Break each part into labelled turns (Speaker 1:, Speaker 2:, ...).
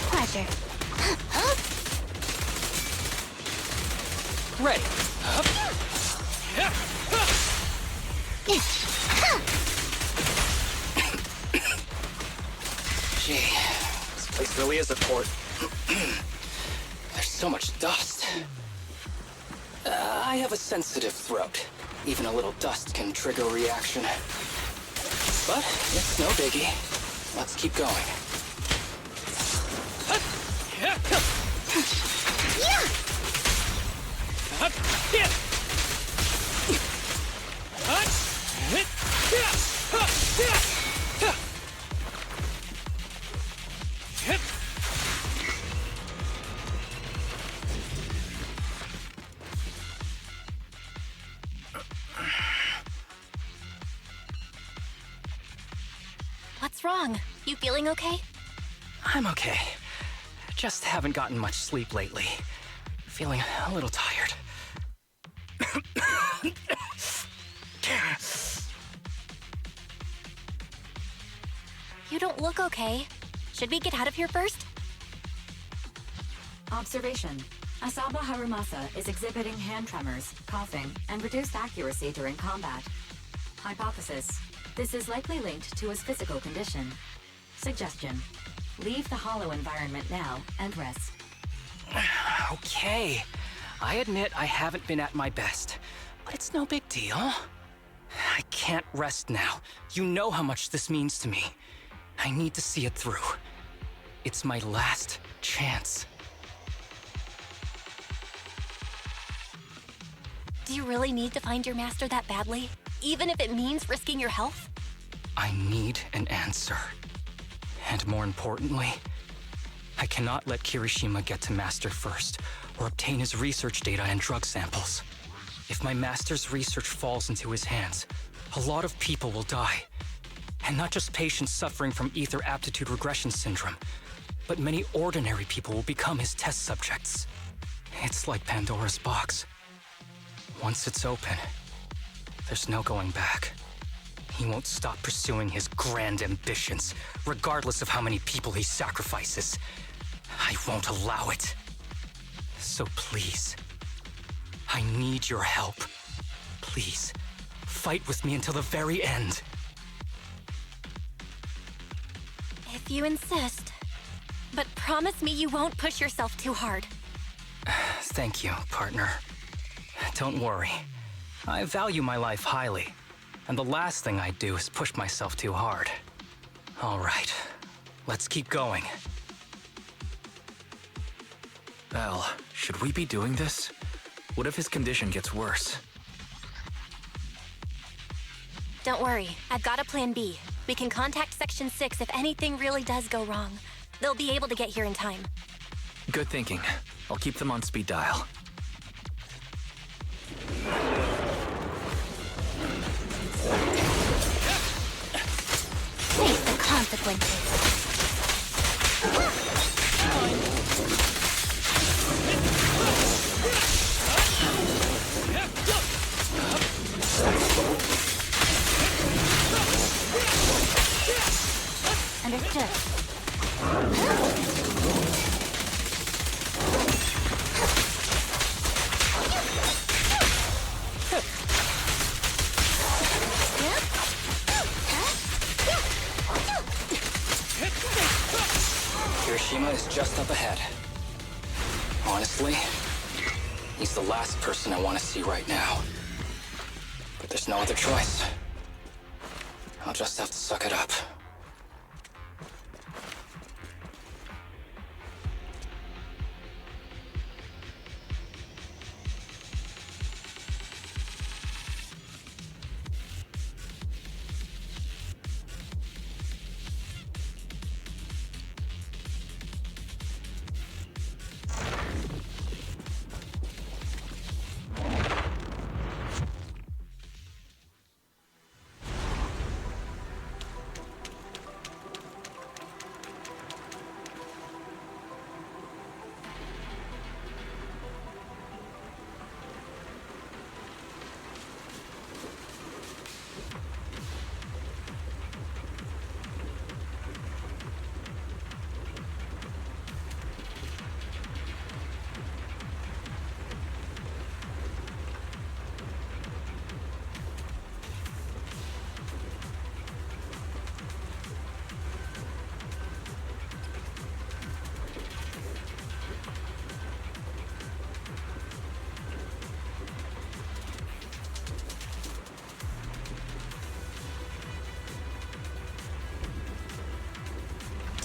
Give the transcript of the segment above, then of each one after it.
Speaker 1: pleasure.
Speaker 2: Ready. Gee, this place really is a port. There's so much dust. I have a sensitive throat. Even a little dust can trigger a reaction. But it's no biggie. Let's keep going.
Speaker 1: What's wrong? You feeling okay?
Speaker 2: I'm okay. Just haven't gotten much sleep lately. Feeling a little tired.
Speaker 1: You don't look okay. Should we get out of here first?
Speaker 3: Observation. Asaba Harumasa is exhibiting hand tremors, coughing, and reduced accuracy during combat. Hypothesis. This is likely linked to his physical condition. Suggestion. Leave the hollow environment now and rest.
Speaker 2: Okay. I admit I haven't been at my best, but it's no big deal. I can't rest now. You know how much this means to me. I need to see it through. It's my last chance.
Speaker 1: Do you really need to find your master that badly? Even if it means risking your health?
Speaker 2: I need an answer. And more importantly, I cannot let Kirishima get to Master first, or obtain his research data and drug samples. If my Master's research falls into his hands, a lot of people will die. And not just patients suffering from ether aptitude regression syndrome, but many ordinary people will become his test subjects. It's like Pandora's box. Once it's open, there's no going back. He won't stop pursuing his grand ambitions, regardless of how many people he sacrifices. I won't allow it. So please, I need your help. Please, fight with me until the very end.
Speaker 1: If you insist. But promise me you won't push yourself too hard.
Speaker 2: Thank you, partner. Don't worry. I value my life highly, and the last thing I'd do is push myself too hard. All right, let's keep going.
Speaker 4: Belle, should we be doing this? What if his condition gets worse?
Speaker 1: Don't worry, I've got a plan B. We can contact Section 6 if anything really does go wrong. They'll be able to get here in time.
Speaker 4: Good thinking. I'll keep them on speed dial.
Speaker 1: Face the consequences. Understood.
Speaker 2: Kirishima is just up ahead. Honestly, he's the last person I want to see right now. But there's no other choice. I'll just have to suck it up.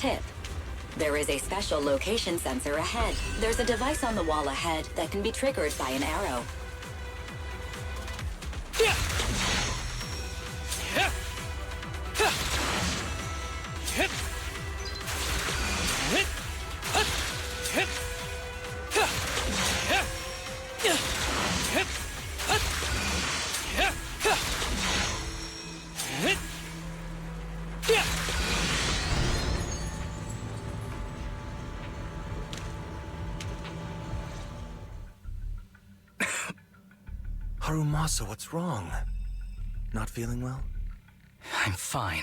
Speaker 3: tip. There is a special location sensor ahead. There's a device on the wall ahead that can be triggered by an arrow.
Speaker 5: Harumasa, what's wrong? Not feeling well?
Speaker 2: I'm fine.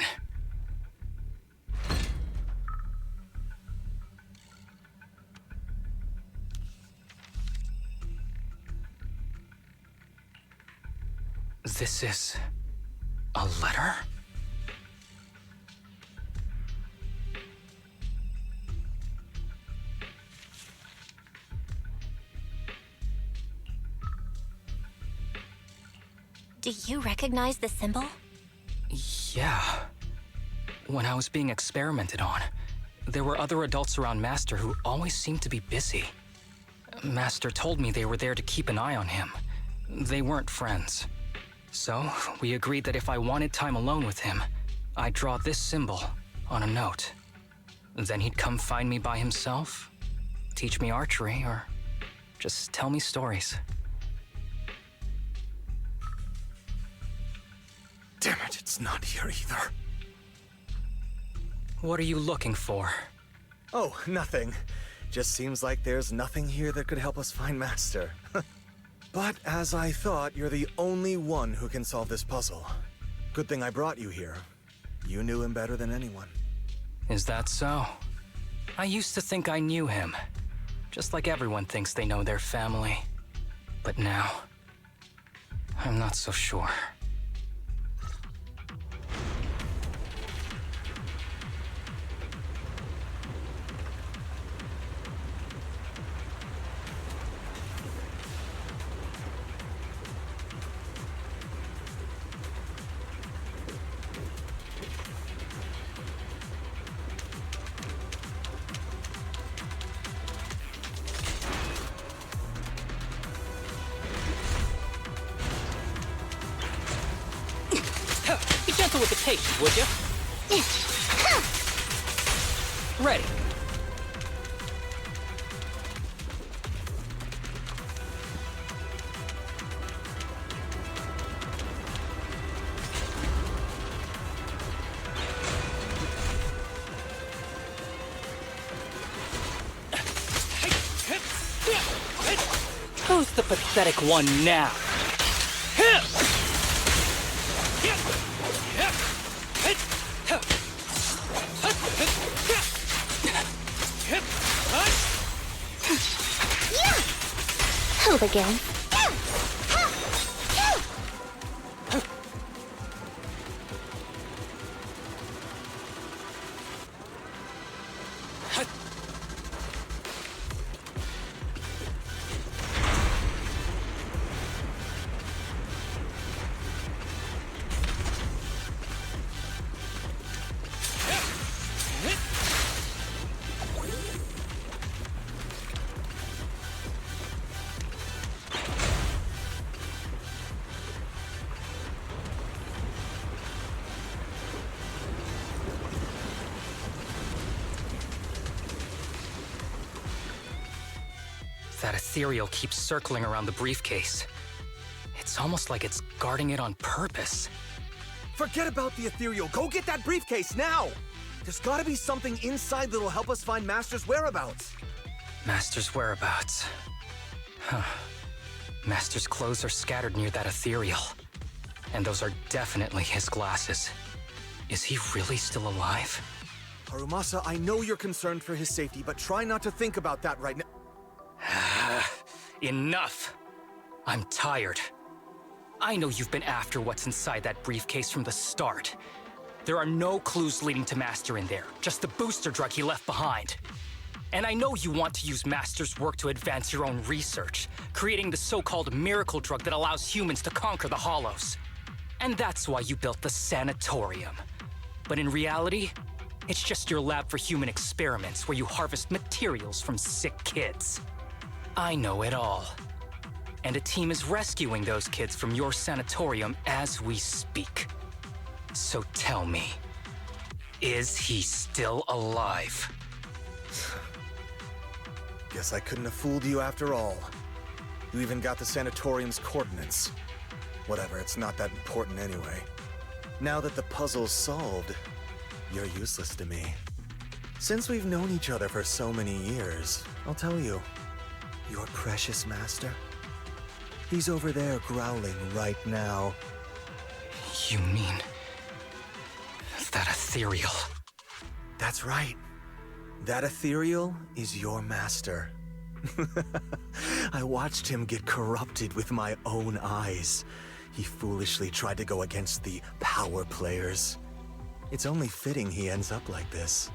Speaker 2: This is a letter?
Speaker 1: Do you recognize the symbol?
Speaker 2: Yeah. When I was being experimented on, there were other adults around Master who always seemed to be busy. Master told me they were there to keep an eye on him. They weren't friends. So, we agreed that if I wanted time alone with him, I'd draw this symbol on a note. Then he'd come find me by himself, teach me archery, or just tell me stories.
Speaker 5: Damn it, it's not here either.
Speaker 2: What are you looking for?
Speaker 5: Oh, nothing. Just seems like there's nothing here that could help us find Master. But as I thought, you're the only one who can solve this puzzle. Good thing I brought you here. You knew him better than anyone.
Speaker 2: Is that so? I used to think I knew him. Just like everyone thinks they know their family. But now, I'm not so sure. Be gentle with the patient, would you? Ready. Who's the pathetic one now?
Speaker 1: Help again.
Speaker 2: That ethereal keeps circling around the briefcase. It's almost like it's guarding it on purpose.
Speaker 5: Forget about the ethereal. Go get that briefcase now! There's gotta be something inside that'll help us find Master's whereabouts.
Speaker 2: Master's whereabouts. Huh. Master's clothes are scattered near that ethereal. And those are definitely his glasses. Is he really still alive?
Speaker 5: Harumasa, I know you're concerned for his safety, but try not to think about that right now.
Speaker 2: Enough! I'm tired. I know you've been after what's inside that briefcase from the start. There are no clues leading to Master in there, just the booster drug he left behind. And I know you want to use Master's work to advance your own research, creating the so-called miracle drug that allows humans to conquer the Hollows. And that's why you built the sanatorium. But in reality, It's just your lab for human experiments where you harvest materials from sick kids. I know it all. And a team is rescuing those kids from your sanatorium as we speak. So tell me, is he still alive?
Speaker 5: Guess I couldn't have fooled you after all. You even got the sanatorium's coordinates. Whatever, it's not that important anyway. Now that the puzzle's solved, you're useless to me. Since we've known each other for so many years, I'll tell you, your precious master, he's over there growling right now.
Speaker 2: You mean that ethereal?
Speaker 5: That's right. That ethereal is your master. I watched him get corrupted with my own eyes. He foolishly tried to go against the power players. It's only fitting he ends up like this.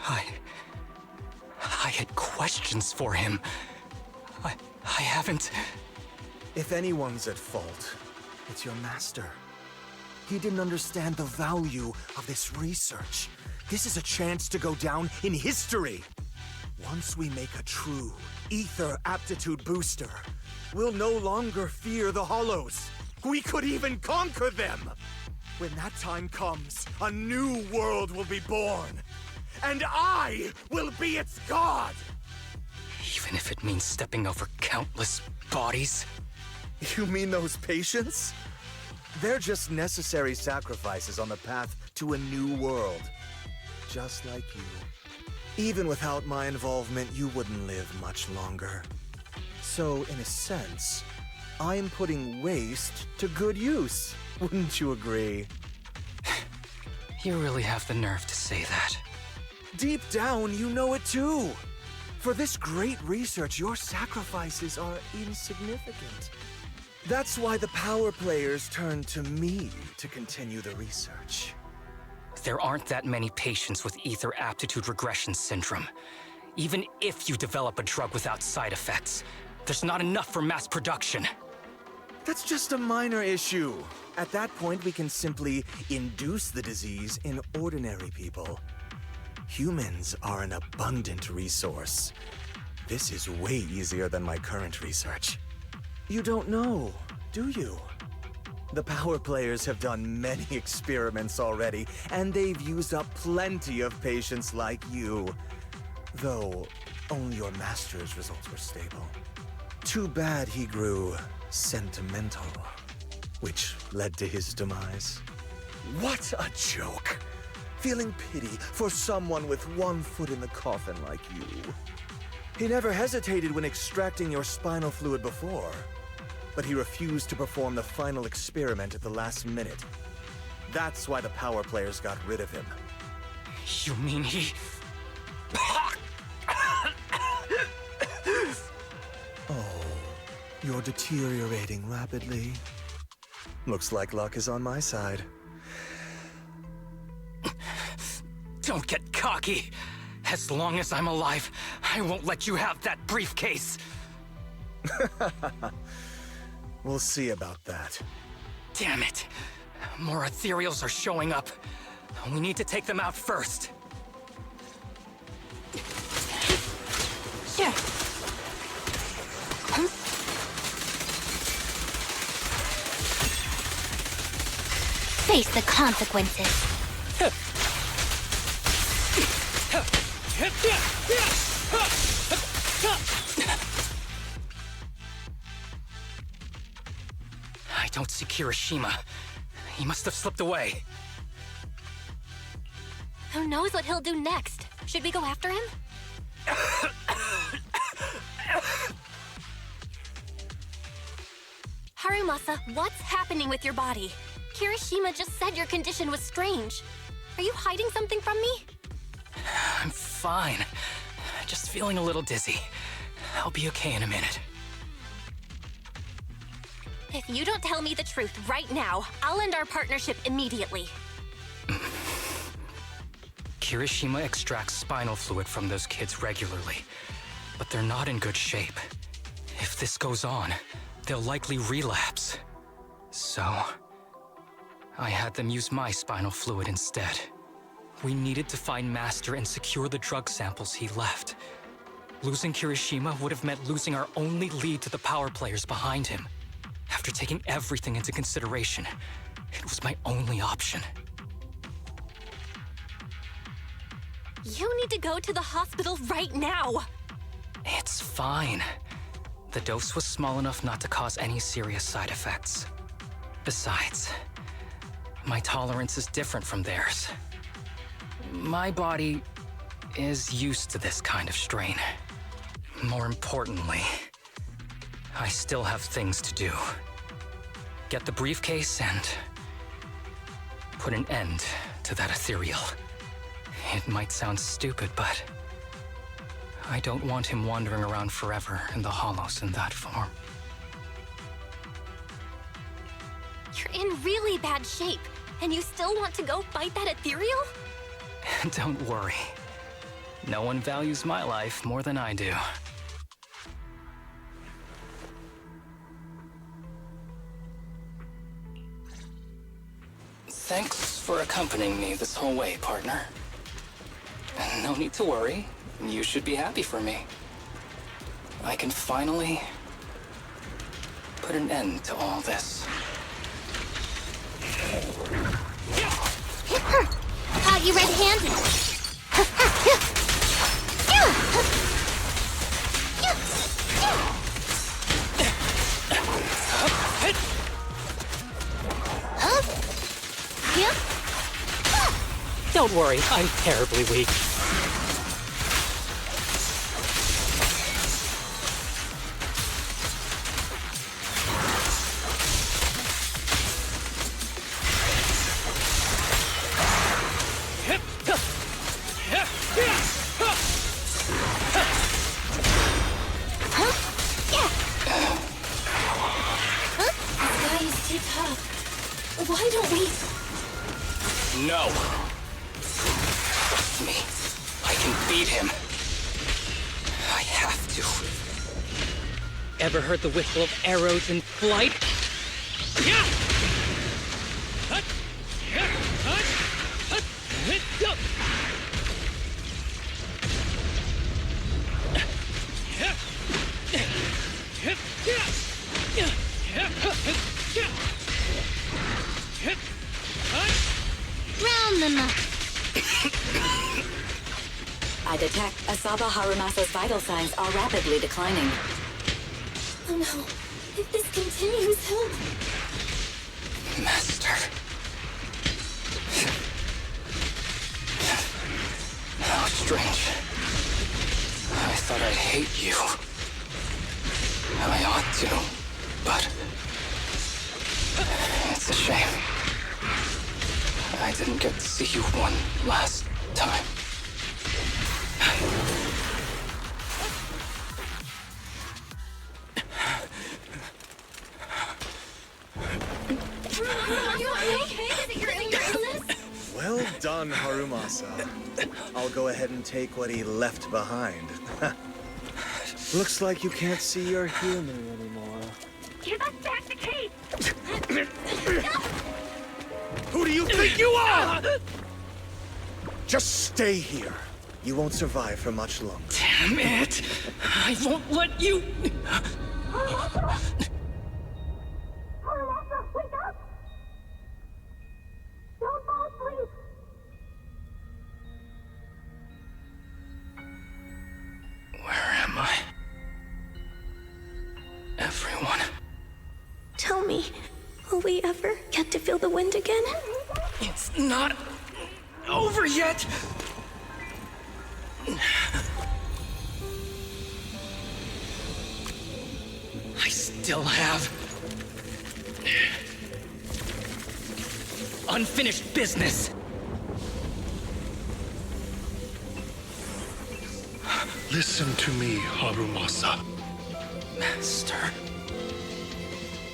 Speaker 2: I had questions for him. I haven't...
Speaker 5: If anyone's at fault, it's your master. He didn't understand the value of this research. This is a chance to go down in history. Once we make a true ether aptitude booster, we'll no longer fear the Hollows. We could even conquer them. When that time comes, a new world will be born. And I will be its god!
Speaker 2: Even if it means stepping over countless bodies?
Speaker 5: You mean those patients? They're just necessary sacrifices on the path to a new world. Just like you. Even without my involvement, you wouldn't live much longer. So, in a sense, I'm putting waste to good use. Wouldn't you agree?
Speaker 2: You really have the nerve to say that.
Speaker 5: Deep down, you know it too. For this great research, your sacrifices are insignificant. That's why the power players turn to me to continue the research.
Speaker 2: There aren't that many patients with ether aptitude regression syndrome. Even if you develop a drug without side effects, there's not enough for mass production.
Speaker 5: That's just a minor issue. At that point, we can simply induce the disease in ordinary people. Humans are an abundant resource. This is way easier than my current research. You don't know, do you? The power players have done many experiments already, and they've used up plenty of patients like you. Though, only your master's results were stable. Too bad he grew sentimental, which led to his demise. What a joke! Feeling pity for someone with one foot in the coffin like you. He never hesitated when extracting your spinal fluid before, but he refused to perform the final experiment at the last minute. That's why the power players got rid of him.
Speaker 2: You mean he...
Speaker 5: Oh, you're deteriorating rapidly. Looks like luck is on my side.
Speaker 2: Don't get cocky. As long as I'm alive, I won't let you have that briefcase.
Speaker 5: We'll see about that.
Speaker 2: Damn it. More ethereals are showing up. We need to take them out first.
Speaker 1: Sure. Face the consequences.
Speaker 2: I don't see Kirishima. He must have slipped away.
Speaker 1: Who knows what he'll do next? Should we go after him? Harumasa, what's happening with your body? Kirishima just said your condition was strange. Are you hiding something from me?
Speaker 2: I'm fine. Just feeling a little dizzy. I'll be okay in a minute.
Speaker 1: If you don't tell me the truth right now, I'll end our partnership immediately.
Speaker 2: Kirishima extracts spinal fluid from those kids regularly, but they're not in good shape. If this goes on, they'll likely relapse. So, I had them use my spinal fluid instead. We needed to find Master and secure the drug samples he left. Losing Kirishima would have meant losing our only lead to the power players behind him. After taking everything into consideration, it was my only option.
Speaker 1: You need to go to the hospital right now!
Speaker 2: It's fine. The dose was small enough not to cause any serious side effects. Besides, my tolerance is different from theirs. My body is used to this kind of strain. More importantly, I still have things to do. Get the briefcase and put an end to that ethereal. It might sound stupid, but I don't want him wandering around forever in the hollows in that form.
Speaker 1: You're in really bad shape, and you still want to go fight that ethereal?
Speaker 2: Don't worry. No one values my life more than I do. Thanks for accompanying me this whole way, partner. No need to worry. You should be happy for me. I can finally put an end to all this.
Speaker 1: Caught you red-handed.
Speaker 2: Don't worry, I'm terribly weak.
Speaker 1: Why don't we...
Speaker 2: No. Trust me. I can beat him. I have to.
Speaker 6: Ever heard the whistle of arrows in flight?
Speaker 1: Round them up.
Speaker 3: I detect Asaba Harumasa's vital signs are rapidly declining.
Speaker 1: Oh no. If this continues, help.
Speaker 2: Master. How strange. I thought I'd hate you. I ought to, but it's a shame. I didn't get to see you one last time.
Speaker 1: Are you okay? Is it your illness?
Speaker 5: Well done, Harumasa. I'll go ahead and take what he left behind. Looks like you can't see or hear me anymore.
Speaker 1: Give us back the case!
Speaker 5: Who do you think you are? Just stay here. You won't survive for much longer.
Speaker 2: Damn it! I won't let you...
Speaker 1: Harumasa, wake up! Don't fall asleep!
Speaker 2: Where am I? Everyone.
Speaker 1: Tell me, will we ever get to feel the wind again?
Speaker 2: It's not over yet! I still have unfinished business.
Speaker 7: Listen to me, Harumasa.
Speaker 2: Master.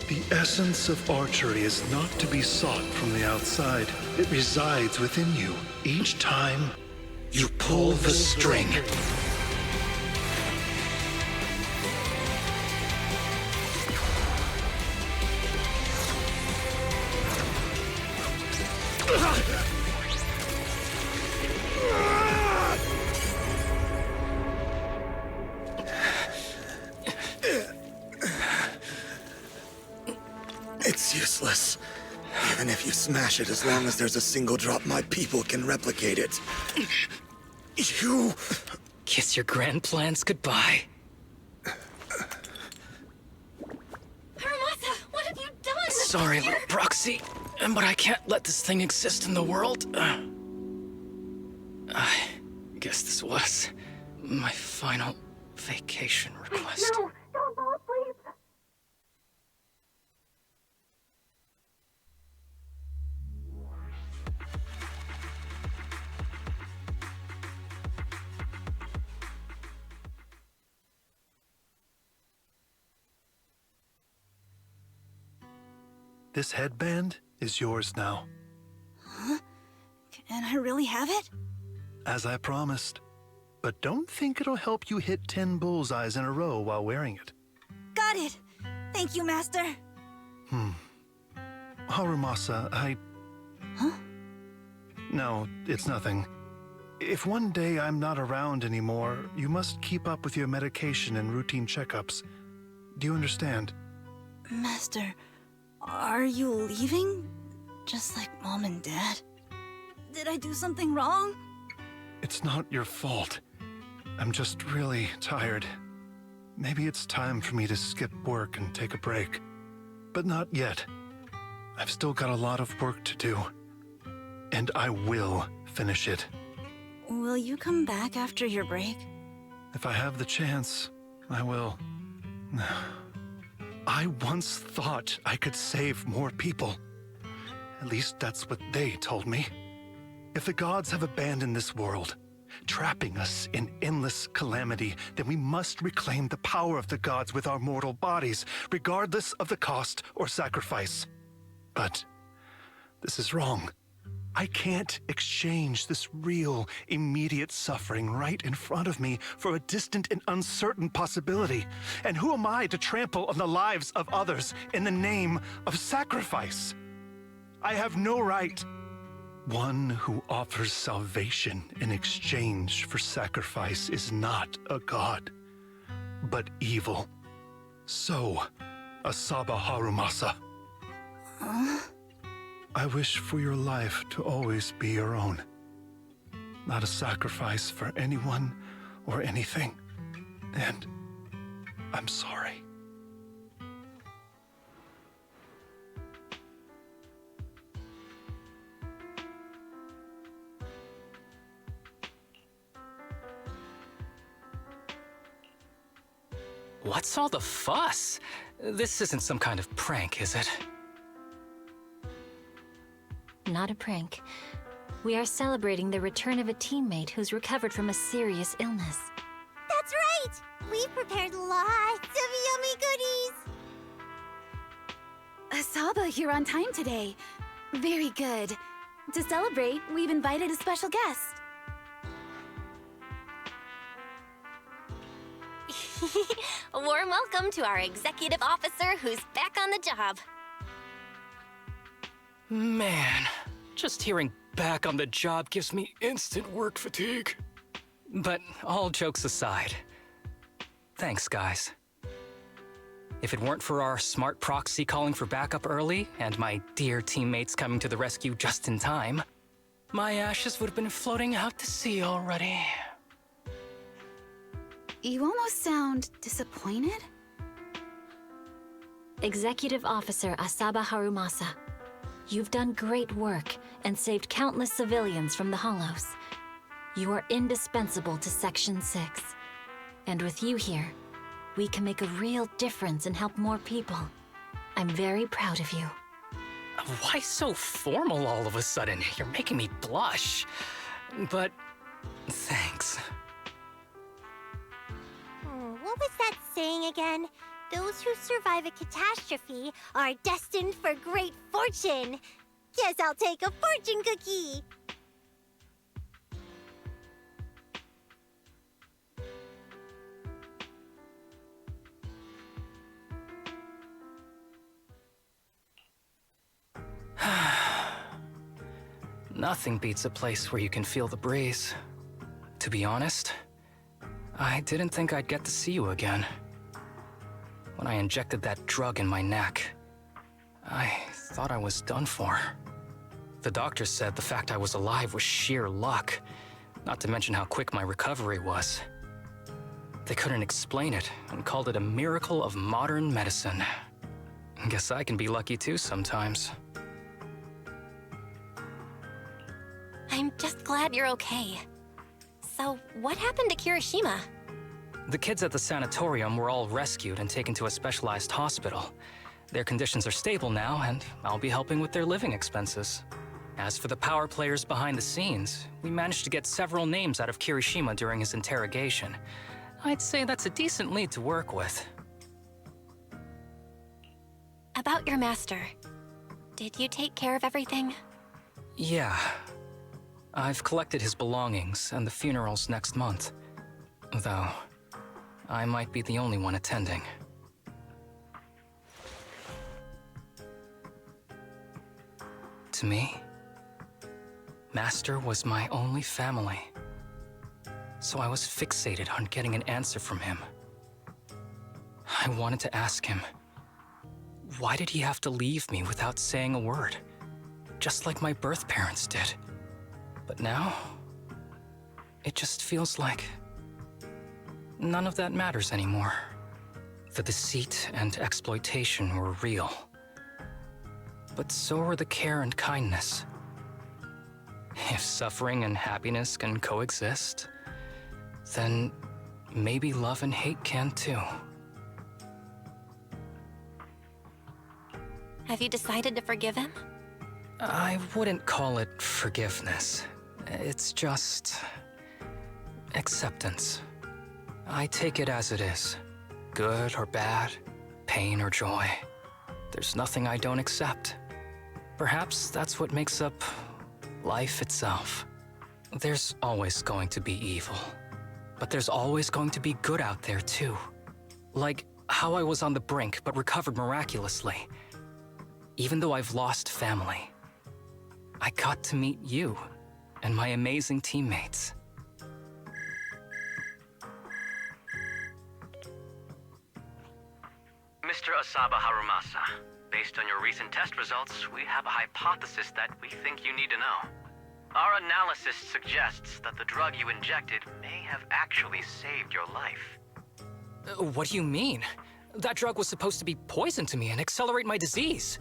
Speaker 7: The essence of archery is not to be sought from the outside. It resides within you. Each time
Speaker 2: You pull the string.
Speaker 5: And if you smash it, as long as there's a single drop, my people can replicate it. You...
Speaker 2: Kiss your grand plans goodbye.
Speaker 1: Harumasa, what have you done?
Speaker 2: Sorry, little proxy, but I can't let this thing exist in the world. I guess this was my final vacation request.
Speaker 1: No, don't fall asleep.
Speaker 7: This headband is yours now.
Speaker 8: Huh? Can I really have it?
Speaker 7: As I promised. But don't think it'll help you hit 10 bullseyes in a row while wearing it.
Speaker 8: Got it! Thank you, Master!
Speaker 7: Harumasa,
Speaker 8: Huh?
Speaker 7: No, it's nothing. If one day I'm not around anymore, you must keep up with your medication and routine checkups. Do you understand?
Speaker 8: Master, are you leaving? Just like Mom and Dad? Did I do something wrong?
Speaker 7: It's not your fault. I'm just really tired. Maybe it's time for me to skip work and take a break. But not yet. I've still got a lot of work to do. And I will finish it.
Speaker 8: Will you come back after your break?
Speaker 7: If I have the chance, I will. I once thought I could save more people. At least that's what they told me. If the gods have abandoned this world, trapping us in endless calamity, then we must reclaim the power of the gods with our mortal bodies, regardless of the cost or sacrifice. But this is wrong. I can't exchange this real, immediate suffering right in front of me for a distant and uncertain possibility. And who am I to trample on the lives of others in the name of sacrifice? I have no right. One who offers salvation in exchange for sacrifice is not a god, but evil. So, Asaba Harumasa. I wish for your life to always be your own. Not a sacrifice for anyone or anything. And I'm sorry.
Speaker 2: What's all the fuss? This isn't some kind of prank, is it?
Speaker 1: Not a prank. We are celebrating the return of a teammate who's recovered from a serious illness.
Speaker 9: That's right! We've prepared lots of yummy goodies!
Speaker 8: Asaba, you're on time today. Very good. To celebrate, we've invited a special guest.
Speaker 1: A warm welcome to our executive officer who's back on the job.
Speaker 2: Man, just hearing back on the job gives me instant work fatigue. But all jokes aside, thanks, guys. If it weren't for our smart proxy calling for backup early and my dear teammates coming to the rescue just in time, my ashes would have been floating out to sea already.
Speaker 8: You almost sound disappointed?
Speaker 1: Executive Officer Asaba Harumasa, you've done great work and saved countless civilians from the Hollows. You are indispensable to Section 6. And with you here, we can make a real difference and help more people. I'm very proud of you.
Speaker 2: Why so formal all of a sudden? You're making me blush. But thanks.
Speaker 9: What was that saying again? Those who survive a catastrophe are destined for great fortune. Guess I'll take a fortune cookie.
Speaker 2: Nothing beats a place where you can feel the breeze. To be honest, I didn't think I'd get to see you again. When I injected that drug in my neck, I thought I was done for. The doctor said the fact I was alive was sheer luck, not to mention how quick my recovery was. They couldn't explain it and called it a miracle of modern medicine. Guess I can be lucky too sometimes.
Speaker 9: I'm just glad you're okay. So, what happened to Kirishima?
Speaker 2: The kids at the sanatorium were all rescued and taken to a specialized hospital. Their conditions are stable now, and I'll be helping with their living expenses. As for the power players behind the scenes, we managed to get several names out of Kirishima during his interrogation. I'd say that's a decent lead to work with.
Speaker 9: About your master. Did you take care of everything?
Speaker 2: Yeah. I've collected his belongings, and the funeral's next month. Though, I might be the only one attending. To me, Master was my only family. So I was fixated on getting an answer from him. I wanted to ask him, why did he have to leave me without saying a word? Just like my birth parents did. But now, it just feels like none of that matters anymore. The deceit and exploitation were real. But so were the care and kindness. If suffering and happiness can coexist, then maybe love and hate can too.
Speaker 9: Have you decided to forgive him?
Speaker 2: I wouldn't call it forgiveness. It's just acceptance. I take it as it is. Good or bad, pain or joy. There's nothing I don't accept. Perhaps that's what makes up life itself. There's always going to be evil. But there's always going to be good out there too. Like how I was on the brink but recovered miraculously. Even though I've lost family, I got to meet you and my amazing teammates.
Speaker 4: Mr. Asaba Harumasa, based on your recent test results, we have a hypothesis that we think you need to know. Our analysis suggests that the drug you injected may have actually saved your life.
Speaker 2: What do you mean? That drug was supposed to be poison to me and accelerate my disease.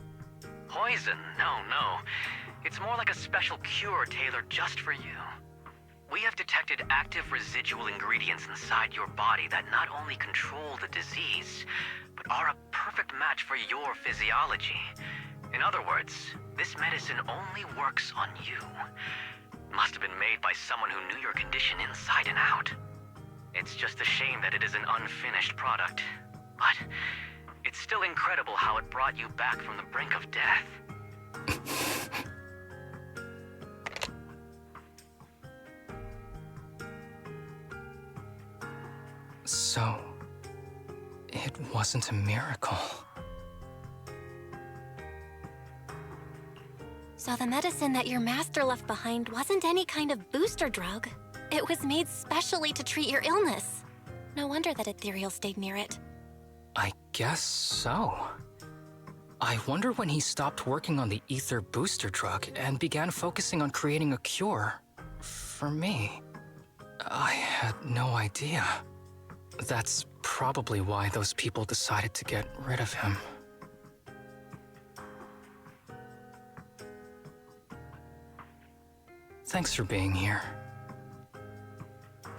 Speaker 4: Poison? No. It's more like a special cure tailored just for you. We have detected active residual ingredients inside your body that not only control the disease, but are a perfect match for your physiology. In other words, this medicine only works on you. Must have been made by someone who knew your condition inside and out. It's just a shame that it is an unfinished product. But it's still incredible how it brought you back from the brink of death.
Speaker 2: So, it wasn't a miracle.
Speaker 9: So the medicine that your master left behind wasn't any kind of booster drug. It was made specially to treat your illness. No wonder that Ethereal stayed near it.
Speaker 2: I guess so. I wonder when he stopped working on the ether booster drug and began focusing on creating a cure for me. I had no idea. That's probably why those people decided to get rid of him. Thanks for being here.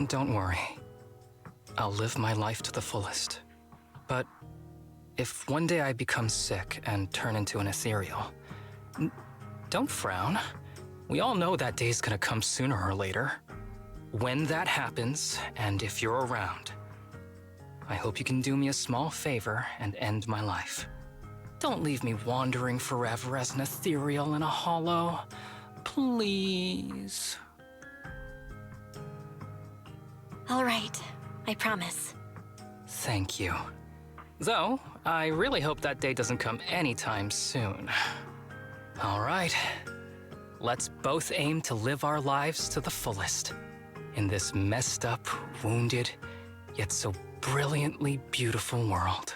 Speaker 2: Don't worry. I'll live my life to the fullest. But if one day I become sick and turn into an ethereal, don't frown. We all know that day's gonna come sooner or later. When that happens, and if you're around, I hope you can do me a small favor and end my life. Don't leave me wandering forever as an ethereal in a hollow. Please.
Speaker 9: All right, I promise.
Speaker 2: Thank you. Though, I really hope that day doesn't come anytime soon. All right. Let's both aim to live our lives to the fullest in this messed up, wounded, yet so brilliantly beautiful world.